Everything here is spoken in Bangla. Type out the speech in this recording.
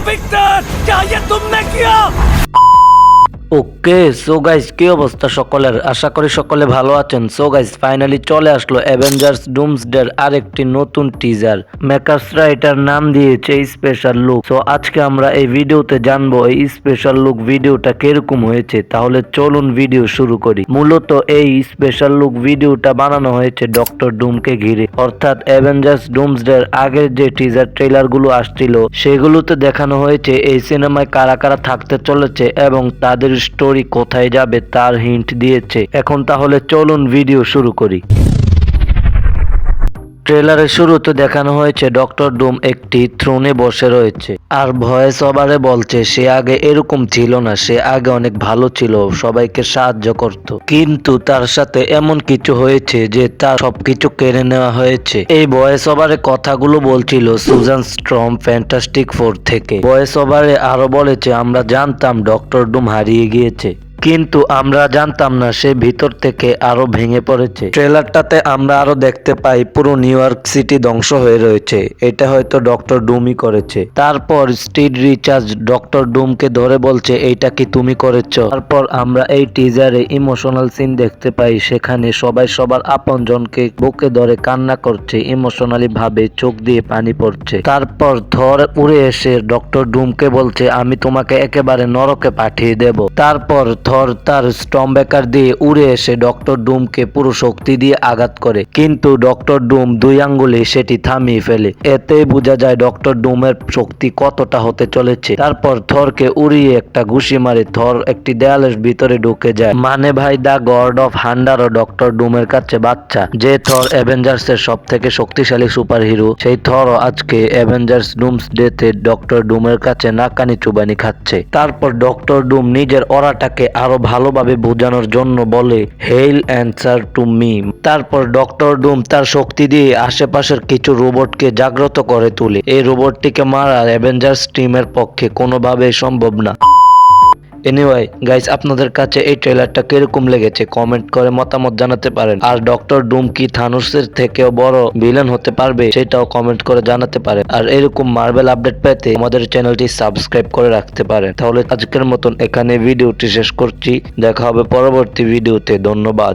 विक्टर, क्या ये तुमने किया? ওকে সো গাইস কি অবস্থা সকলের, আশা করি সকলে ভালো আছেন। সো গাইস ফাইনালি চলে আসলো অ্যাভেঞ্জার্স ডুমসডের আরেকটি নতুন টিজার। মেকার্সরা এটার নাম দিয়েছে স্পেশাল লুক। সো আজকে আমরা এই ভিডিওতে জানবো এই স্পেশাল লুক ভিডিওটা কিরকম হয়েছে। তাহলে চলুন ভিডিও শুরু করি। মূলত এই স্পেশাল লুক ভিডিওটা বানানো হয়েছে ডক্টর ডুমকে ঘিরে, অর্থাৎ অ্যাভেঞ্জার্স ডুমসডের আগের যে টিজার ট্রেলার গুলো আসছিল সেগুলোতে দেখানো হয়েছে এই সিনেমায় কারা কারা থাকতে চলেছে এবং তাদের স্টোরি কোথায় যাবে তার হিন্ট দিয়েছে। এখন তাহলে চলুন ভিডিও শুরু করি। ট্রেলারের শুরুতে দেখানো হয়েছে ডক্টর ডুম একটি থ্রোনে বসে রয়েছে আর ভয়েস ওভারে বলছে সে আগে এরকম ছিল না, সে আগে অনেক ভালো ছিল, সবাইকে সাহায্য করত, কিন্তু তার সাথে এমন কিছু হয়েছে যে তার সবকিছু কেড়ে নেওয়া হয়েছে। এই ভয়েস ওভারে কথাগুলো বলছিল সুজান স্ট্রম ফ্যান্টাস্টিক ফোর থেকে। ভয়েস ওভারে আরো বলেছে আমরা জানতাম ডক্টর ডুম হারিয়ে গিয়েছে, কিন্তু আমরা জানতাম না সে ভিতর থেকে আরো ভেঙে পড়েছে। ট্রেলারটাতে আমরা আরো দেখতে পাই পুরো নিউ ইয়র্ক সিটি ধ্বংস হয়ে রয়েছে, এটা হয়তো ডক্টর ডুমই করেছে। তারপর স্টিড রিচার্জ ডক্টর ডুমকে ধরে বলছে এইটা কি তুমি করেছো। তারপর আমরা এই টিজারে ইমোশনাল সিন দেখতে পাই, সেখানে সবাই সবার আপনজনকে বুকে ধরে কান্না করছে, ইমোশনালি ভাবে চোখ দিয়ে পানি পড়ছে। তারপর থর উড়ে এসে ডক্টর ডুমকে বলছে আমি তোমাকে একেবারে নরকে পাঠিয়ে দেব। তারপর থর তার স্টর্মব্রেকার দিয়ে উড়ে এসে ডক্টর ডুমকে পুরো শক্তি দিয়ে আঘাত করে, কিন্তু ডক্টর ডুম 2 আঙ্গুলে সেটি থামিয়ে ফেলে। এতেই বোঝা যায় ডক্টর ডুমের শক্তি কতটা হতে চলেছে। তারপর থরকে উড়িয়ে একটা ঘুষি মারে থর একটি দেয়ালের ভিতরে ঢুকে যায়। মানে ভাই দা god of Hunder O doctor ডুমের কাছে বাচ্চা। যে থর অ্যাভেঞ্জার্স এর সব থেকে শক্তিশালী সুপার হিরো, সেই থর আজকে অ্যাভেঞ্জার্স ডুমসডে তে ডক্টর ডুমের কাছে নাকানি চুবানি খাচ্ছে। তারপর ডক্টর ডুম নিজের অরাটাকে আরো ভালোভাবে বোঝানোর জন্য বলে হেইল অ্যান্সার টু মি। তারপর ডক্টর ডুম তার শক্তি দিয়ে আশেপাশের কিছু রোবটকে জাগ্রত করে তোলে। এই রোবটটিকে মারা অ্যাভেঞ্জার্স টিমের পক্ষে কোনোভাবেই সম্ভব না। এনিওয়ে গাইস, আপনাদের কাছে এই ট্রেলারটা কিরকম লেগেছে কমেন্ট করে মতামত জানাতে পারেন। আর ডক্টর ডুম কি থানোসের থেকেও বড় ভিলেন হতে পারবে সেটাও কমেন্ট করে জানাতে পারেন। আর এরকম মার্বেল আপডেট পেতে আমাদের চ্যানেলটি সাবস্ক্রাইব করে রাখতে পারেন। তাহলে আজকের মতন এখানে ভিডিওটি শেষ করছি, দেখা হবে পরবর্তী ভিডিওতে। ধন্যবাদ।